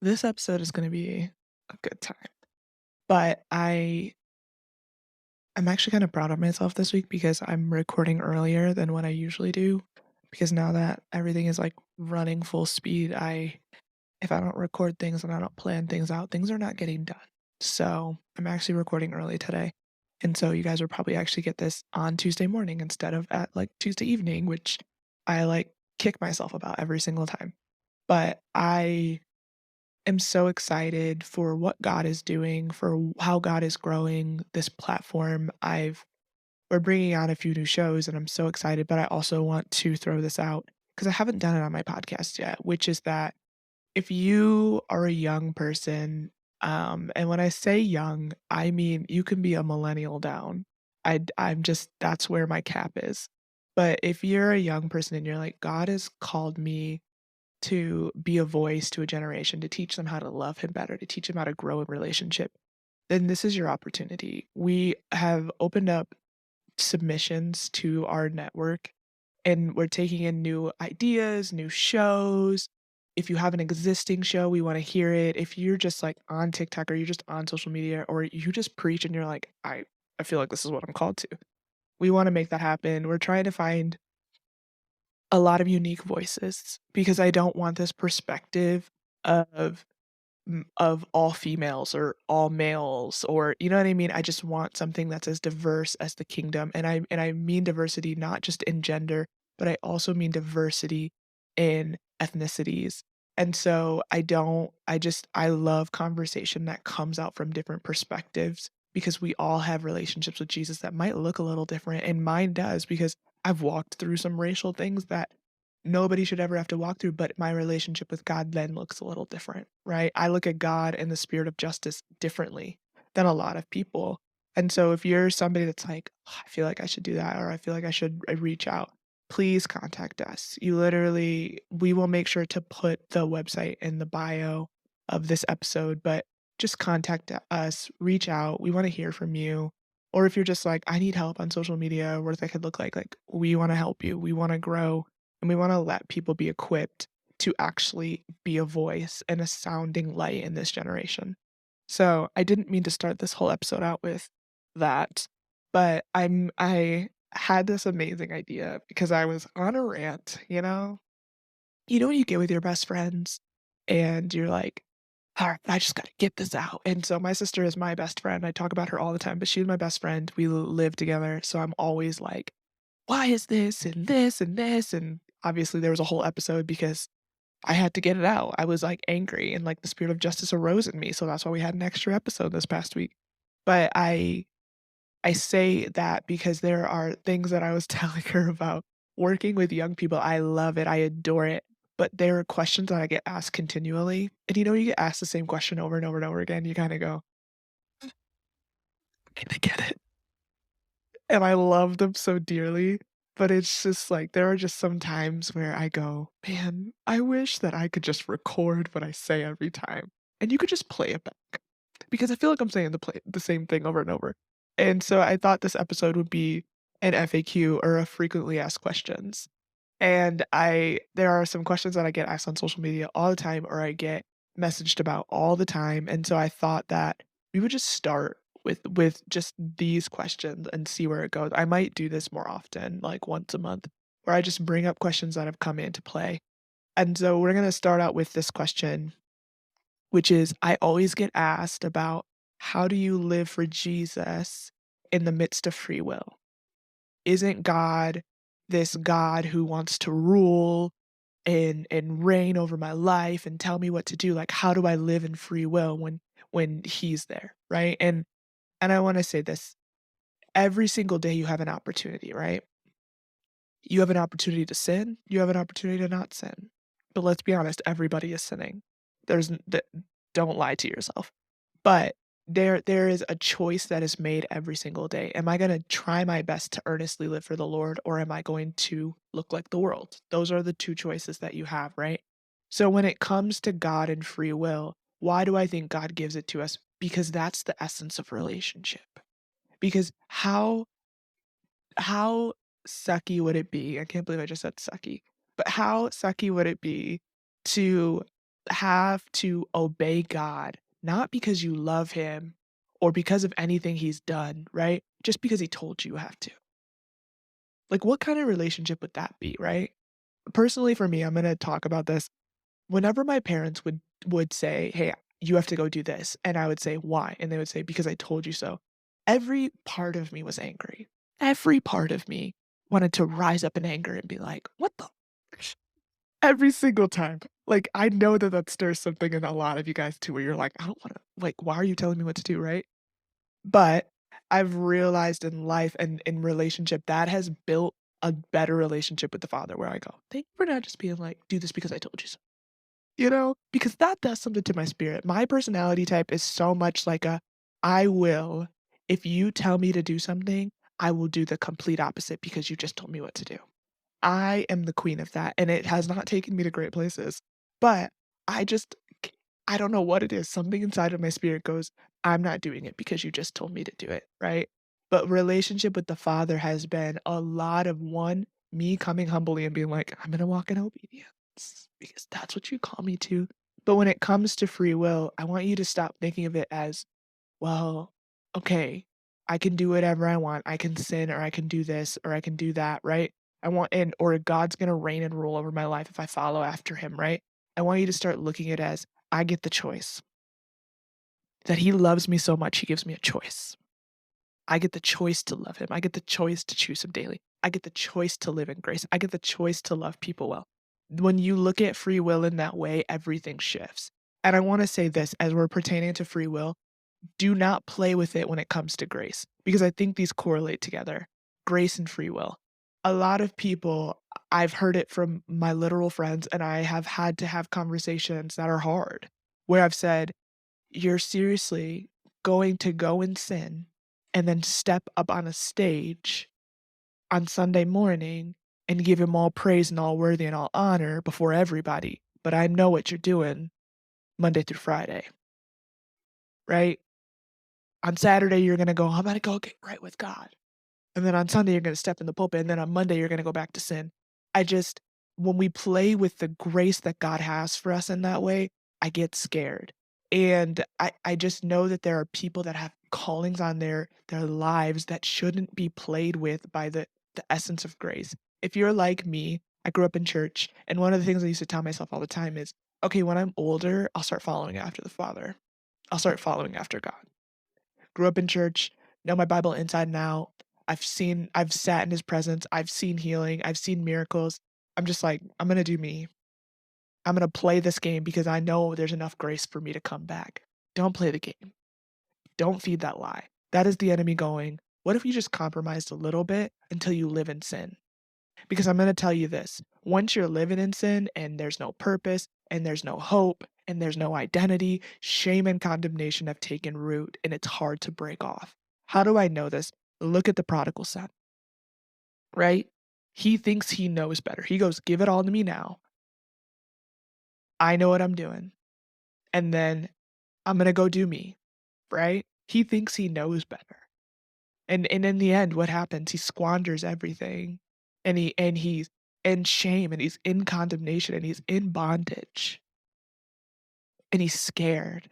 This episode is gonna be a good time, but I'm actually kinda proud of myself this week because I'm recording earlier than what I usually do, because now that everything is, like, running full speed, I if I don't record things and I don't plan things out, things are not getting done. So, I'm actually recording early today, and so you guys will probably actually get this on Tuesday morning instead of at, like, Tuesday evening, which I, like, kick myself about every single time. But I am so excited for what God is doing, for how God is growing this platform. We're bringing out a few new shows and I'm so excited, but I also want to throw this out because I haven't done it on my podcast yet, which is that if you are a young person, and when I say young, I mean you can be a millennial down. I'm just that's where my cap is. But if you're a young person and you're like, God has called me to be a voice to a generation, to teach them how to love him better, to teach them how to grow in relationship, then this is your opportunity. We have opened up submissions to our network and we're taking in new ideas, new shows. If you have an existing show, we want to hear it. If you're just like on TikTok or you're just on social media or you just preach and you're like, I feel like this is what I'm called to. We want to make that happen. We're trying to find a lot of unique voices because I don't want this perspective of of all females or all males or you know what I mean? I just want something that's as diverse as the kingdom, and I mean diversity not just in gender, but I also mean diversity in ethnicities. And so I love conversation that comes out from different perspectives because we all have relationships with Jesus that might look a little different, and mine does because I've walked through some racial things that nobody should ever have to walk through, but my relationship with God then looks a little different, right? I look at God and the spirit of justice differently than a lot of people. And so if you're somebody that's like, "Oh, I feel like I should do that, or I feel like I should reach out, please contact us. We will make sure to put the website in the bio of this episode, but just contact us, reach out. We want to hear from you. Or if you're just like, I need help on social media, what that could look like we want to help you. We want to grow and we want to let people be equipped to actually be a voice and a sounding light in this generation. So I didn't mean to start this whole episode out with that, but I had this amazing idea because I was on a rant, you know? You know when you get with your best friends and you're like, all right, I just gotta get this out. And so my sister is my best friend. I talk about her all the time, but she's my best friend. We live together. So I'm always like, why is this and this and this? And obviously there was a whole episode because I had to get it out. I was like angry and like the spirit of justice arose in me. So that's why we had an extra episode this past week. But I say that because there are things that I was telling her about working with young people. I love it. I adore it. But there are questions that I get asked continually. And you know, you get asked the same question over and over and over again. You kind of go, I get it. And I love them so dearly, but it's just like there are just some times where I go, "Man, I wish that I could just record what I say every time, and you could just play it back." Because I feel like I'm saying the same thing over and over. And so I thought this episode would be an FAQ or a frequently asked questions. And I there are some questions that I get asked on social media all the time or I get messaged about all the time, and so I thought that we would just start with just these questions and see where it goes. I might do this more often, like once a month, where I just bring up questions that have come into play. And so we're gonna start out with this question, which is I always get asked about how do you live for Jesus in the midst of free will? Isn't God this God who wants to rule and reign over my life and tell me what to do? Like, how do I live in free will when he's there, right? And I wanna say this, every single day you have an opportunity, right? You have an opportunity to sin, you have an opportunity to not sin. But let's be honest, everybody is sinning. There's n th Don't lie to yourself. But there is a choice that is made every single day. Am I gonna try my best to earnestly live for the Lord, or am I going to look like the world? Those are the 2 choices that you have, right? So when it comes to God and free will, why do I think God gives it to us? Because that's the essence of relationship. Because how sucky would it be I can't believe I just said sucky, but how sucky would it be to have to obey God, not because you love him or because of anything he's done, right? Just because he told you have to. Like, what kind of relationship would that be, right? Personally, for me, I'm gonna talk about this. Whenever my parents would say, "Hey, you have to go do this," and I would say, "Why?" And they would say, "Because I told you so." Every part of me was angry. Every part of me wanted to rise up in anger and be like, "What the?" Every single time. Like, I know that that stirs something in a lot of you guys too, where you're like, "I don't wanna like, why are you telling me what to do?" Right? But I've realized in life and in relationship that has built a better relationship with the Father where I go, "Thank you for not just being like, 'Do this because I told you so.'" You know? Because that does something to my spirit. My personality type is so much like a, I will, if you tell me to do something, I will do the complete opposite because you just told me what to do. I am the queen of that, and it has not taken me to great places, but I just c I don't know what it is, something inside of my spirit goes, "I'm not doing it because you just told me to do it," right? But relationship with the Father has been a lot of, 1, me coming humbly and being like, "I'm gonna walk in obedience because that's what you call me to." But when it comes to free will, I want you to stop thinking of it as, "Well, okay, I can do whatever I want. I can sin or I can do this or I can do that," right? I want and or God's gonna reign and rule over my life if I follow after him, right? I want you to start looking at it as, I get the choice. That he loves me so much, he gives me a choice. I get the choice to love him. I get the choice to choose him daily. I get the choice to live in grace. I get the choice to love people well. When you look at free will in that way, everything shifts. And I wanna say this as we're pertaining to free will, do not play with it when it comes to grace, because I think these correlate together, grace and free will. A lot of people, I've heard it from my literal friends, and I have had to have conversations that are hard, where I've said, "You're seriously going to go and sin and then step up on a stage on Sunday morning and give him all praise and all worthy and all honor before everybody, but I know what you're doing Monday through Friday, right? On Saturday, you're gonna go, I'm gonna go get right with God. And then on Sunday, you're gonna step in the pulpit, and then on Monday, you're gonna go back to sin. I just when we play with the grace that God has for us in that way, I get scared. And I just know that there are people that have callings on their lives that shouldn't be played with by the essence of grace. If you're like me, I grew up in church, and one of the things I used to tell myself all the time is, okay, when I'm older, I'll start following after the Father. I'll start following after God. Grew up in church, know my Bible inside and out. I've sat in his presence, I've seen healing, I've seen miracles. I'm just like, "I'm gonna do me. I'm gonna play this game because I know there's enough grace for me to come back." Don't play the game. Don't feed that lie. That is the enemy going, "What if you just compromised a little bit until you live in sin?" Because I'm gonna tell you this, once you're living in sin and there's no purpose and there's no hope and there's no identity, shame and condemnation have taken root and it's hard to break off. How do I know this? Look at the prodigal son, right? He thinks he knows better. He goes, "Give it all to me now. I know what I'm doing. And then I'm gonna go do me," right? He thinks he knows better. And in the end, what happens? He squanders everything, and he's in shame, and he's in condemnation, and he's in bondage, and he's scared.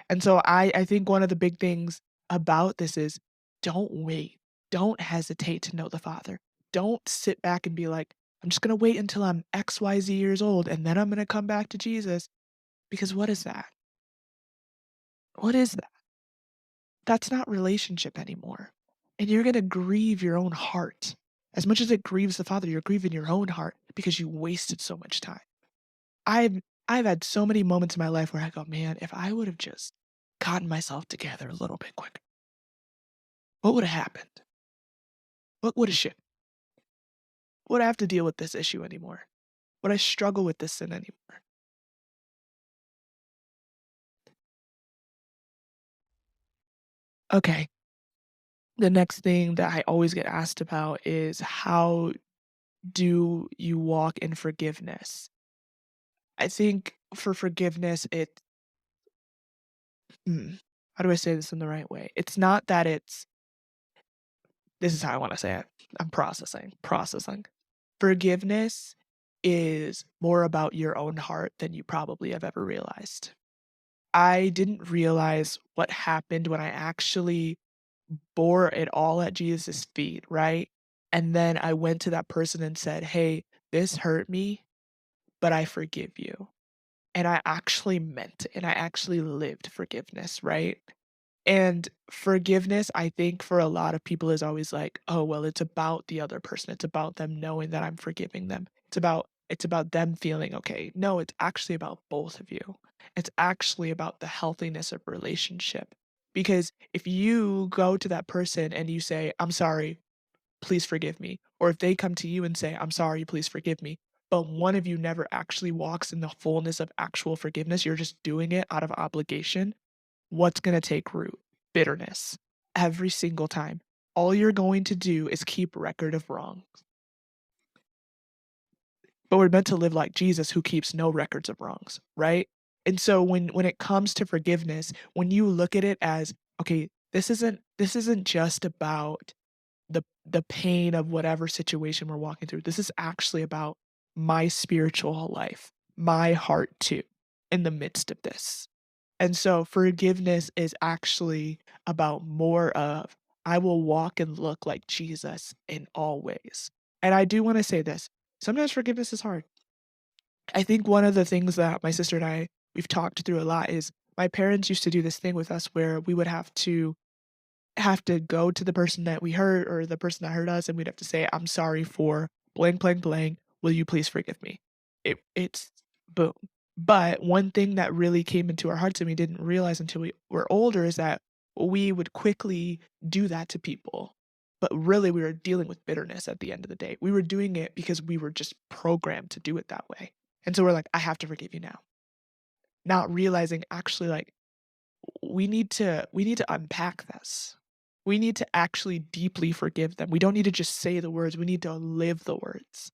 And so I think one of the big things about this is don't wait. Don't hesitate to know the Father. Don't sit back and be like, "I'm just gonna wait until I'm XYZ years old, and then I'm gonna come back to Jesus." Because what is that? What is that? That's not relationship anymore. And you're gonna grieve your own heart. As much as it grieves the Father, you're grieving your own heart because you wasted so much time. I've had so many moments in my life where I go, "Man, if I would have just gotten myself together a little bit quicker, what would have happened? What would have shifted? Would I have to deal with this issue anymore? Would I struggle with this sin anymore?" Okay. The next thing that I always get asked about is how do you walk in forgiveness? I think for forgiveness, how do I say this in the right way? It's not that it's this is how I wanna say it. I'm processing. Forgiveness is more about your own heart than you probably have ever realized. I didn't realize what happened when I actually bore it all at Jesus' feet, right? And then I went to that person and said, "Hey, this hurt me, but I forgive you." And I actually meant it, and I actually lived forgiveness, right? And forgiveness, I think for a lot of people is always like, "Oh, well, it's about the other person. It's about them knowing that I'm forgiving them. It's about them feeling okay." No, it's actually about both of you. It's actually about the healthiness of relationship. Because if you go to that person and you say, "I'm sorry, please forgive me," or if they come to you and say, "I'm sorry, please forgive me," but one of you never actually walks in the fullness of actual forgiveness, you're just doing it out of obligation, what's gonna take root? Bitterness. Every single time. All you're going to do is keep record of wrongs. But we're meant to live like Jesus who keeps no records of wrongs, right? And so when it comes to forgiveness, when you look at it as, okay, this isn't just about the pain of whatever situation we're walking through. This is actually about my spiritual life, my heart too, in the midst of this. And so forgiveness is actually about more of, I will walk and look like Jesus in all ways. And I do want to say this, sometimes forgiveness is hard. I think one of the things that my sister and we've talked through a lot is my parents used to do this thing with us where we would have to go to the person that we hurt or the person that hurt us, and we'd have to say, "I'm sorry for blank, blank, blank. Will you please forgive me?" It's boom. But one thing that really came into our hearts and we didn't realize until we were older is that we would quickly do that to people. But really, we were dealing with bitterness at the end of the day. We were doing it because we were just programmed to do it that way. And so we're like, "I have to forgive you now." Not realizing actually like we need to unpack this. We need to actually deeply forgive them. We don't need to just say the words, we need to live the words.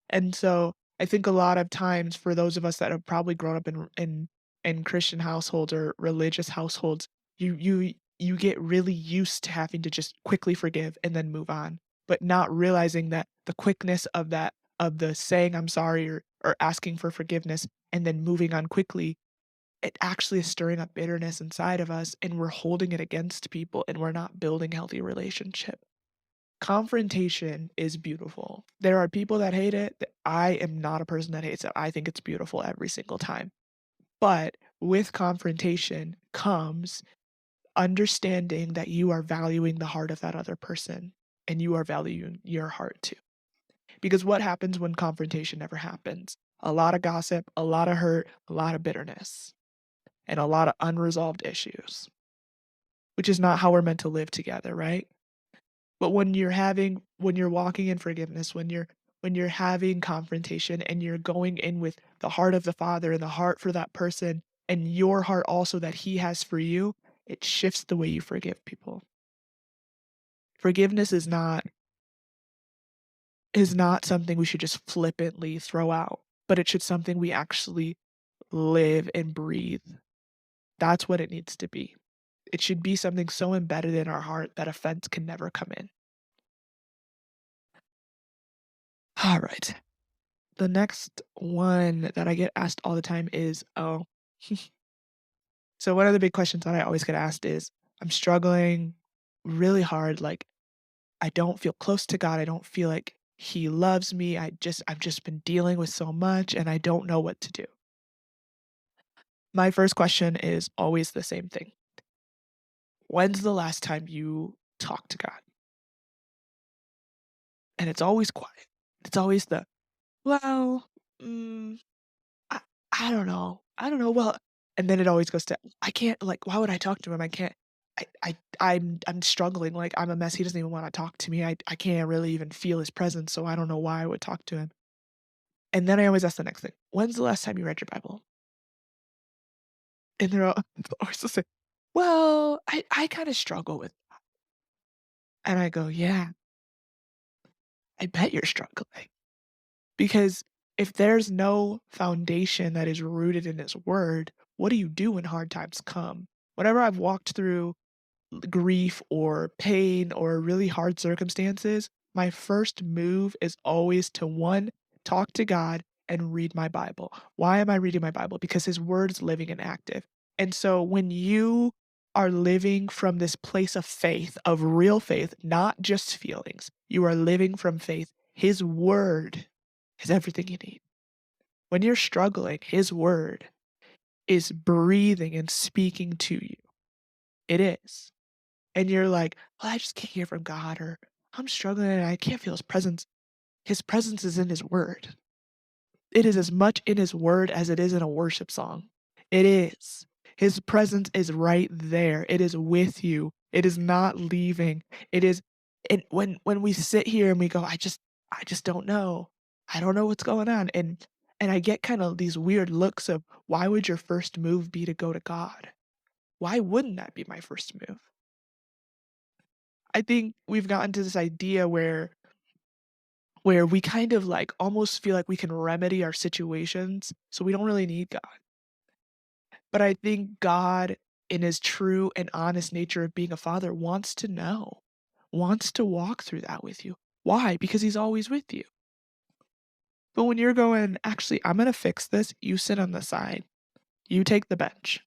And so, I think a lot of times for those of us that have probably grown up in Christian households or religious households, you get really used to having to just quickly forgive and then move on, but not realizing that the quickness of that of the saying I'm sorry or asking for forgiveness and then moving on quickly, it actually is stirring up bitterness inside of us and we're holding it against people and we're not building healthy relationship. Confrontation is beautiful. There are people that hate it. I am not a person that hates it. I think it's beautiful every single time. But with confrontation comes understanding that you are valuing the heart of that other person and you are valuing your heart too. Because what happens when confrontation never happens? A lot of gossip, a lot of hurt, a lot of bitterness, and a lot of unresolved issues, which is not how we're meant to live together, right? But when you're walking in forgiveness, when you're having confrontation and you're going in with the heart of the Father and the heart for that person and your heart also that he has for you, it shifts the way you forgive people. Forgiveness is not something we should just flippantly throw out, but it should something we actually live and breathe. That's what it needs to be. It should be something so embedded in our heart that offense can never come in. All right. The next one that I get asked all the time is, oh, so one of the big questions that I always get asked is, I'm struggling really hard. Like, I don't feel close to God. I don't feel like He loves me. I've just been dealing with so much and I don't know what to do. My first question is always the same thing. When's the last time you talked to God? And it's always quiet. It's always well, mm, I I don't know. I don't know. Well, and then it always goes to, I can't like, why would I talk to him? I can't. I'm struggling. Like I'm a mess. He doesn't even want to talk to me. I can't really even feel his presence. So I don't know why I would talk to him. And then I always ask the next thing. When's the last time you read your Bible? And they're always the same. Well, I kind of struggle with, and I go, yeah, I bet you're struggling because if there's no foundation that is rooted in His Word, what do you do when hard times come? Whenever I've walked through grief or pain or really hard circumstances, my first move is always to one, talk to God, and read my Bible. Why am I reading my Bible? Because his word is living and active. And so when you are living from this place of faith, of real faith, not just feelings, you are living from faith. His word is everything you need. When you're struggling, his word is breathing and speaking to you. It is. And you're like, well, I just can't hear from God, or I'm struggling and I can't feel his presence. His presence is in his word. It is as much in his word as it is in a worship song. It is. His presence is right there. It is with you. It is not leaving. It is, and when we sit here and we go, I just don't know. I don't know what's going on. And I get kind of these weird looks of, why would your first move be to go to God? Why wouldn't that be my first move? I think we've gotten to this idea where we kind of like almost feel like we can remedy our situations, so we don't really need God. But I think God, in his true and honest nature of being a father, wants to know, wants to walk through that with you. Why? Because he's always with you. But when you're going, actually, I'm gonna fix this, you sit on the side. You take the bench.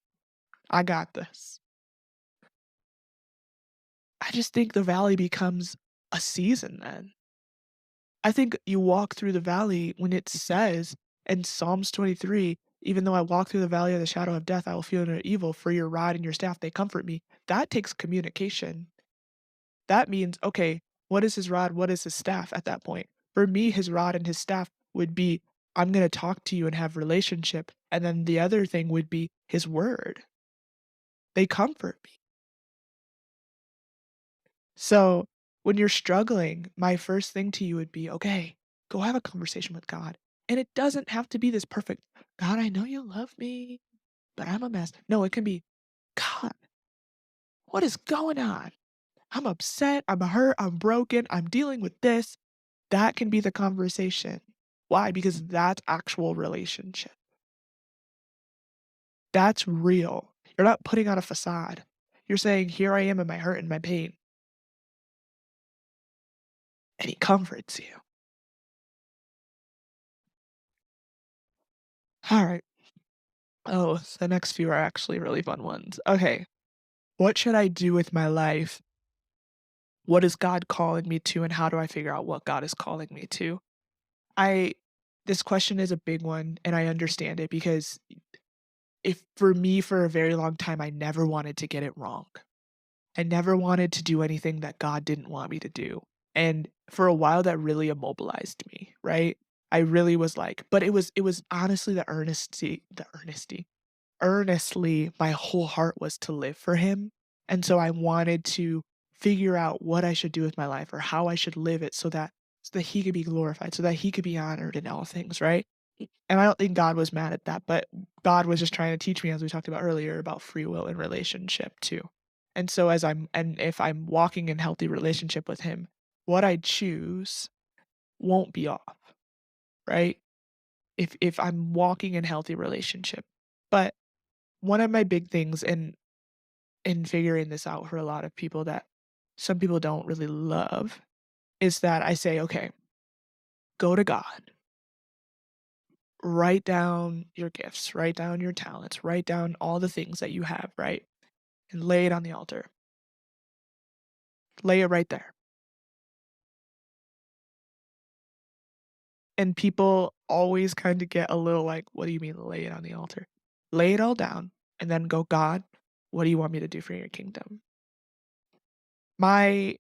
I got this. I just think the valley becomes a season then. I think you walk through the valley when it says in Psalms 23, even though I walk through the valley of the shadow of death, I will fear no evil, for your rod and your staff, they comfort me. That takes communication. That means, okay, what is his rod? What is his staff at that point? For me, his rod and his staff would be, I'm going to talk to you and have relationship. And then the other thing would be his word. They comfort me. So when you're struggling, my first thing to you would be, okay, go have a conversation with God. And it doesn't have to be this perfect, God, I know you love me, but I'm a mess. No, it can be, God, what is going on? I'm upset, I'm hurt, I'm broken, I'm dealing with this. That can be the conversation. Why? Because that's actual relationship. That's real. You're not putting on a facade. You're saying, here I am in my hurt and my pain. And he comforts you. All right. Oh, the next few are actually really fun ones. Okay. What should I do with my life? What is God calling me to? And how do I figure out what God is calling me to? I, this question is a big one, and I understand it because if for me, for a very long time, I never wanted to get it wrong. I never wanted to do anything that God didn't want me to do. And for a while that really immobilized me, right? I really was like, but it was honestly earnestly my whole heart was to live for him. And so I wanted to figure out what I should do with my life or how I should live it so that he could be glorified, so that he could be honored in all things, right? And I don't think God was mad at that, but God was just trying to teach me, as we talked about earlier, about free will and relationship too. And so if I'm walking in healthy relationship with him, what I choose won't be off, right? If I'm walking in healthy relationship. But one of my big things in figuring this out for a lot of people that some people don't really love is that I say, okay, go to God, write down your gifts, write down your talents, write down all the things that you have, right? And lay it on the altar. Lay it right there. And people always kind of get a little like, what do you mean lay it on the altar? Lay it all down and then go, God, what do you want me to do for your kingdom? My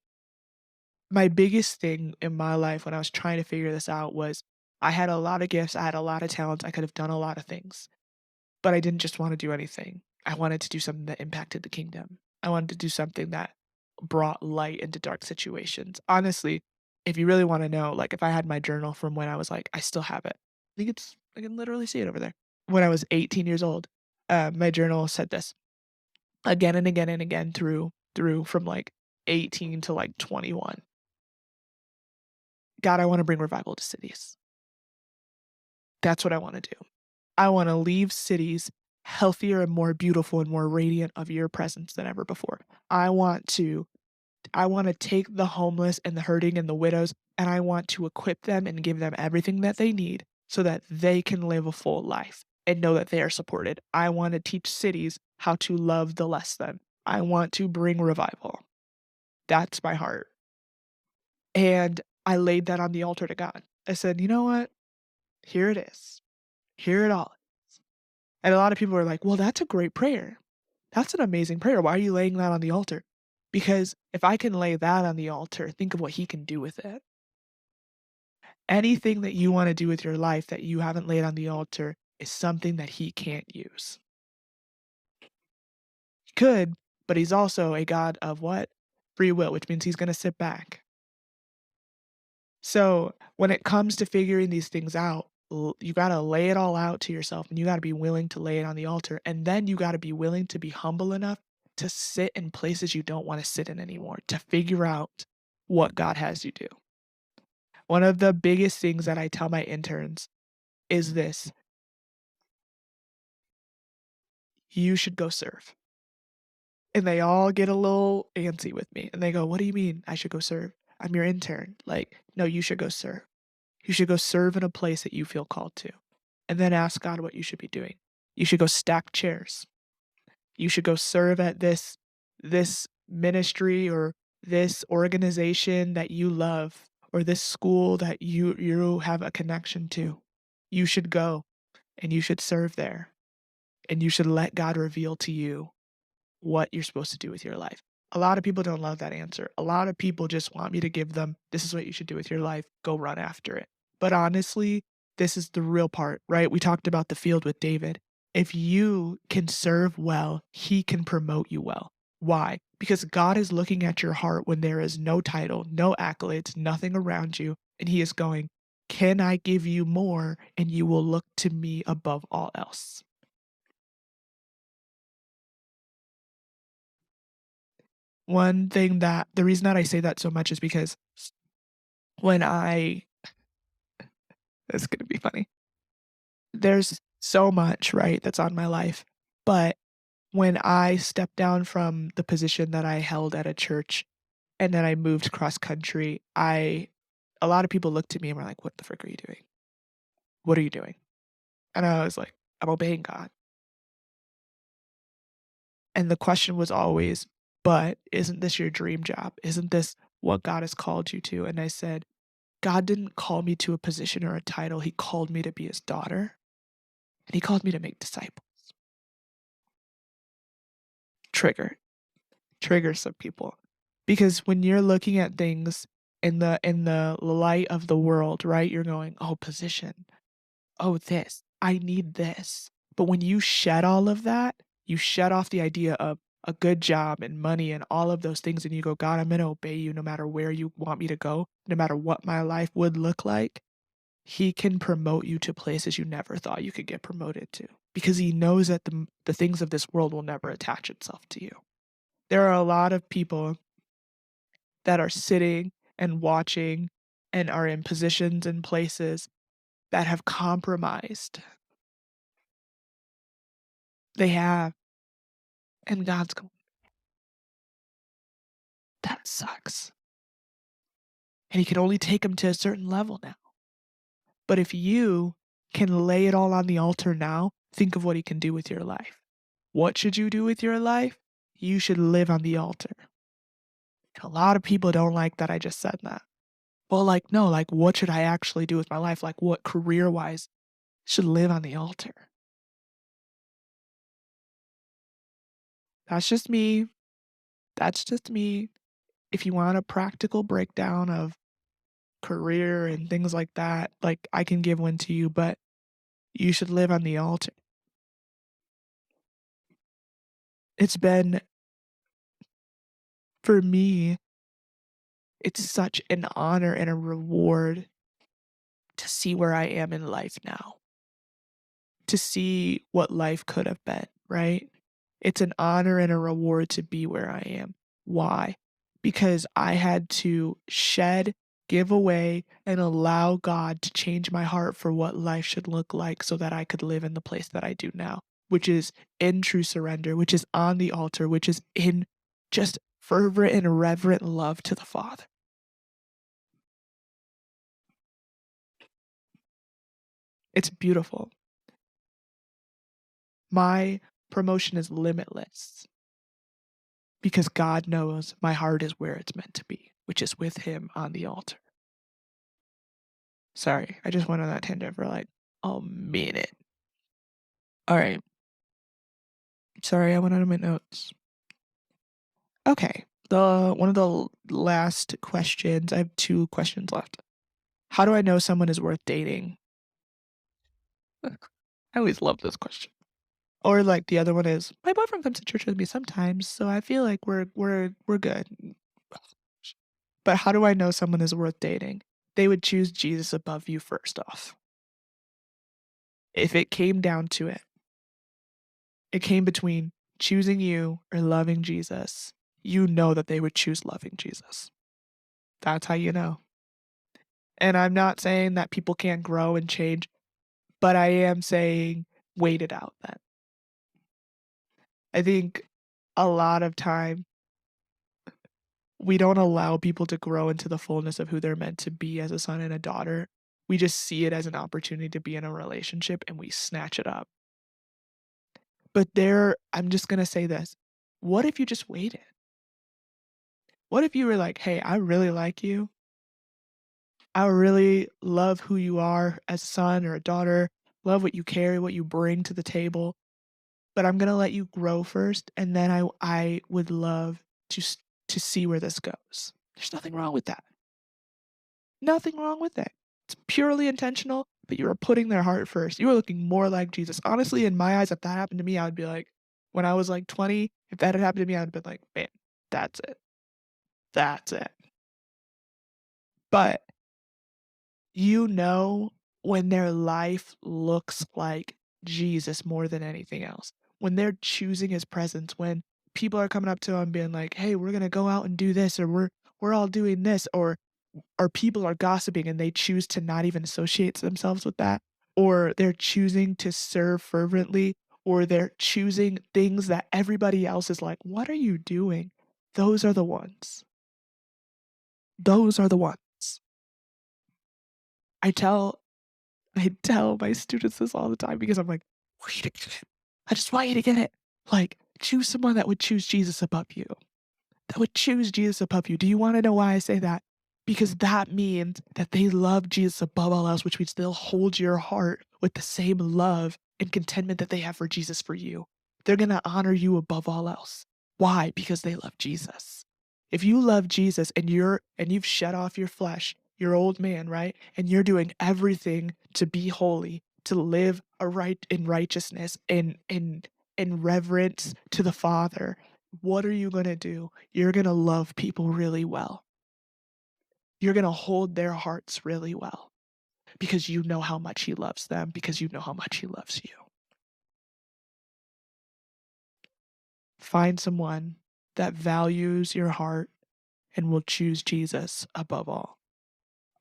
my biggest thing in my life when I was trying to figure this out was I had a lot of gifts, I had a lot of talents, I could have done a lot of things, but I didn't just want to do anything. I wanted to do something that impacted the kingdom. I wanted to do something that brought light into dark situations. Honestly, if you really want to know, like if I had my journal from when I was like, I still have it. I can literally see it over there. When I was 18 years old, my journal said this again and again and again through from like 18 to like 21. God, I want to bring revival to cities. That's what I want to do. I want to leave cities healthier and more beautiful and more radiant of your presence than ever before. I want to I want to take the homeless and the hurting and the widows and I want to equip them and give them everything that they need so that they can live a full life and know that they are supported. I want to teach cities how to love the less than. I want to bring revival. That's my heart. And I laid that on the altar to God. I said, "You know what? Here it is. Here it all is." And a lot of people are like, "Well, that's a great prayer. That's an amazing prayer. Why are you laying that on the altar?" Because if I can lay that on the altar, think of what he can do with it. Anything that you wanna do with your life that you haven't laid on the altar is something that he can't use. He could, but he's also a God of what? Free will, which means he's gonna sit back. So, when it comes to figuring these things out, you gotta lay it all out to yourself, and you gotta be willing to lay it on the altar, and then you gotta be willing to be humble enough to sit in places you don't wanna sit in anymore, to figure out what God has you do. One of the biggest things that I tell my interns is this: "You should go serve." And they all get a little antsy with me, and they go, "What do you mean I should go serve? I'm your intern." Like, "No, you should go serve. You should go serve in a place that you feel called to, and then ask God what you should be doing. You should go stack chairs. You should go serve at this ministry or this organization that you love or this school that you have a connection to. You should go, and you should serve there, and you should let God reveal to you what you're supposed to do with your life." A lot of people don't love that answer. A lot of people just want me to give them, "This is what you should do with your life. Go run after it." But honestly, this is the real part, right? We talked about the field with David. If you can serve well, he can promote you well. Why? Because God is looking at your heart when there is no title, no accolades, nothing around you, and he is going, "Can I give you more and you will look to me above all else?" One thing that the reason that I say that so much is because when I it's gonna be funny. There's so much, right, that's on my life, but when I stepped down from the position that I held at a church and then I moved cross country, I a lot of people looked at me and were like, "What the frick are you doing? What are you doing?" And I was like, "I'm obeying God." And the question was always, "But isn't this your dream job? Isn't this what God has called you to?" And I said, "God didn't call me to a position or a title, he called me to be his daughter, and he called me to make disciples." Trigger. Trigger some people. Because when you're looking at things in the light of the world, right, you're going, "Oh, position. Oh, this. I need this." But when you shed all of that, you shed off the idea of a good job and money and all of those things, and you go, "God, I'm gonna obey you no matter where you want me to go, no matter what my life would look like." He can promote you to places you never thought you could get promoted to, because he knows that the things of this world will never attach itself to you. There are a lot of people that are sitting and watching and are in positions and places that have compromised. They have, and God's going, "That sucks." And he can only take them to a certain level now. But if you can lay it all on the altar now, think of what he can do with your life. What should you do with your life? You should live on the altar. A lot of people don't like that I just said that. Well, like, no, like, what should I actually do with my life? Like, what career-wise should live on the altar? That's just me. That's just me. If you want a practical breakdown of career and things like that, like, I can give one to you, but you should live on the altar. It's been for me, it's such an honor and a reward to see where I am in life now, to see what life could have been, right? It's an honor and a reward to be where I am. Why? Because I had to shed, give away, and allow God to change my heart for what life should look like so that I could live in the place that I do now, which is in true surrender, which is on the altar, which is in just fervent and reverent love to the Father. It's beautiful. My promotion is limitless because God knows my heart is where it's meant to be, which is with Him on the altar. Sorry, I just went on that tangent for like a minute. All right. Sorry, I went out of my notes. Okay. The one of the last questions, I have 2 questions left. How do I know someone is worth dating? I always love this question. Or like the other one is, my boyfriend comes to church with me sometimes, so I feel like we're good. But how do I know someone is worth dating? They would choose Jesus above you first off. If it came down to it, it came between choosing you or loving Jesus, you know that they would choose loving Jesus. That's how you know. And I'm not saying that people can't grow and change, but I am saying wait it out then. I think a lot of time we don't allow people to grow into the fullness of who they're meant to be as a son and a daughter. We just see it as an opportunity to be in a relationship and we snatch it up. But I'm just going to say this. What if you just waited? What if you were like, hey, I really like you. I really love who you are as a son or a daughter, love what you carry, what you bring to the table, but I'm gonna let you grow first, and then I would love to see where this goes. There's nothing wrong with that. Nothing wrong with it. It's purely intentional, but you are putting their heart first. You are looking more like Jesus. Honestly, in my eyes, if that happened to me, I would be like, when I was like 20, if that had happened to me, I'd have been like, man, that's it. That's it. But you know when their life looks like Jesus more than anything else. When they're choosing his presence, when people are coming up to him being like, "Hey, we're gonna go out and do this," or we're all doing this, or people are gossiping and they choose to not even associate themselves with that, or they're choosing to serve fervently, or they're choosing things that everybody else is like, "What are you doing?" Those are the ones. Those are the ones. I tell I tell my students this all the time because I'm like, "I want you to get it. I just want you to get it." Like, choose someone that would choose Jesus above you, that would choose Jesus above you. Do you wanna know why I say that? Because that means that they love Jesus above all else, which means they'll hold your heart with the same love and contentment that they have for Jesus for you. They're gonna honor you above all else. Why? Because they love Jesus. If you love Jesus and you've shut off your flesh, your old man, right? And you're doing everything to be holy, to live a right in righteousness and in reverence to the Father, what are you gonna do? You're gonna love people really well. You're gonna hold their hearts really well because you know how much he loves them, because you know how much he loves you. Find someone that values your heart and will choose Jesus above all.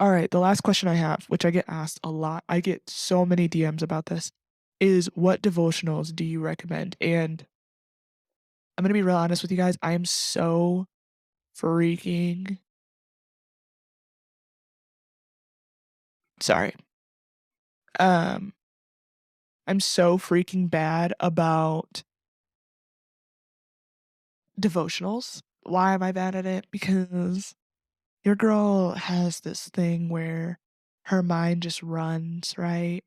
All right, the last question I have, which I get asked a lot, I get so many DMs about this, is what devotionals do you recommend? And I'm gonna be real honest with you guys. I am so freaking sorry. Um, I'm so freaking bad about devotionals. Why am I bad at it? Because your girl has this thing where her mind just runs, right?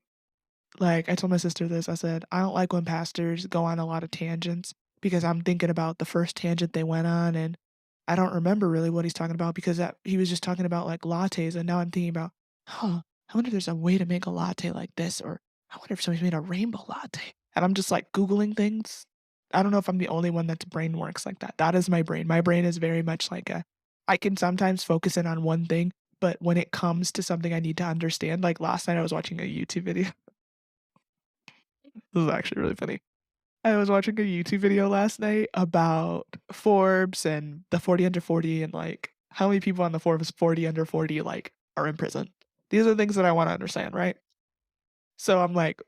Like, I told my sister this, I said, "I don't like when pastors go on a lot of tangents because I'm thinking about the first tangent they went on, and I don't remember really what he's talking about because he was just talking about, like, lattes, and now I'm thinking about, huh, I wonder if there's a way to make a latte like this, or I wonder if somebody's made a rainbow latte." And I'm just, like, Googling things. I don't know if I'm the only one that's brain works like that. That is my brain. My brain is very much like I can sometimes focus in on one thing, but when it comes to something I need to understand, like last night I was watching a YouTube video. This is actually really funny. I was watching a YouTube video last night about Forbes and the 40 under 40 and like how many people on the Forbes 40 under 40 like are in prison. These are things that I want to understand, right? So I'm like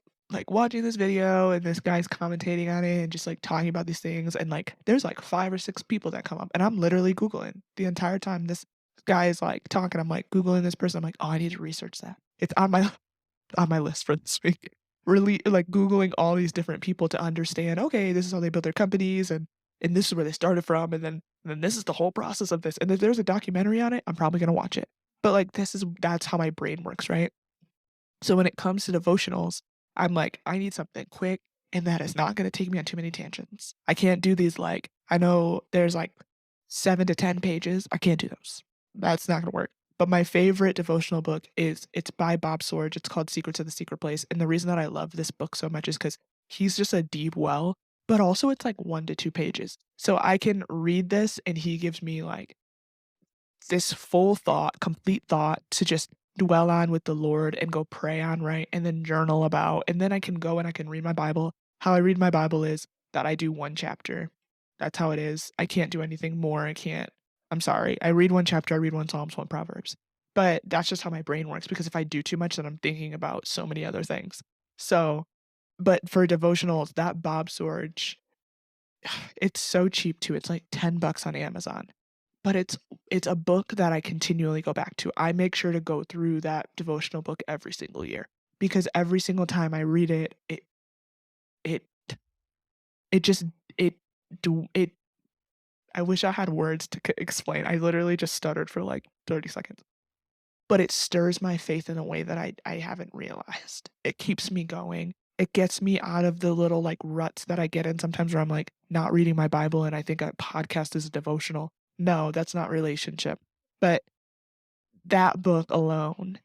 watching this video and this guy's commentating on it and just like talking about these things and like there's like 5 or 6 people that come up and I'm literally Googling the entire time this guy is like talking. I'm like Googling this person. I'm like, oh, I need to research that. It's on my on my list for this week. Really like Googling all these different people to understand, okay, this is how they built their companies and this is where they started from, and then this is the whole process of this. And if there's a documentary on it, I'm probably gonna watch it. But like that's how my brain works, right? So when it comes to devotionals, I'm like, I need something quick and that is not gonna take me on too many tangents. I can't do these like I know there's like 7 to 10 pages. I can't do those. That's not gonna work. But my favorite devotional book it's by Bob Sorge. It's called Secrets of the Secret Place. And the reason that I love this book so much is because he's just a deep well, but also it's like 1 to 2 pages. So I can read this and he gives me like this full thought, complete thought to just dwell on with the Lord and go pray on, right? And then journal about, and then I can go and I can read my Bible. How I read my Bible is that I do one chapter. That's how it is. I can't do anything more. I can't. I'm sorry. I read one chapter, I read one Psalms, one Proverbs. But that's just how my brain works because if I do too much, then I'm thinking about so many other things. So, but for devotionals, that Bob Sorge, it's so cheap too. It's like $10 on Amazon. But it's a book that I continually go back to. I make sure to go through that devotional book every single year because every single time I read it, it it just it it I wish I had words to explain. I literally just stuttered for like 30 seconds. But it stirs my faith in a way that I haven't realized. It keeps me going. It gets me out of the little, like, ruts that I get in sometimes where I'm, like, not reading my Bible and I think a podcast is a devotional. No, that's not relationship. But that book alone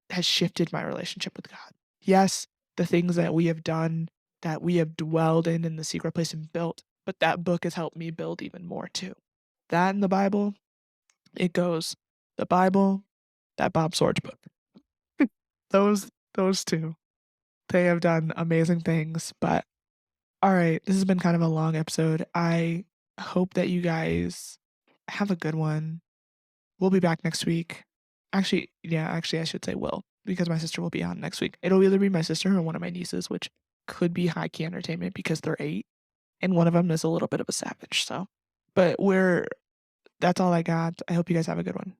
has shifted my relationship with God. Yes, the things that we have done, that we have dwelled in the secret place and built, but that book has helped me build even more too. That and the Bible, it goes the Bible, that Bob Sorge book. Those 2, they have done amazing things, but alright, this has been kind of a long episode. I hope that you guys have a good one. We'll be back next week. Actually, I should say will, because my sister will be on next week. It'll either be my sister or one of my nieces, which could be high key entertainment because they're 8, and one of them is a little bit of a savage, so but we're that's all I got. I hope you guys have a good one.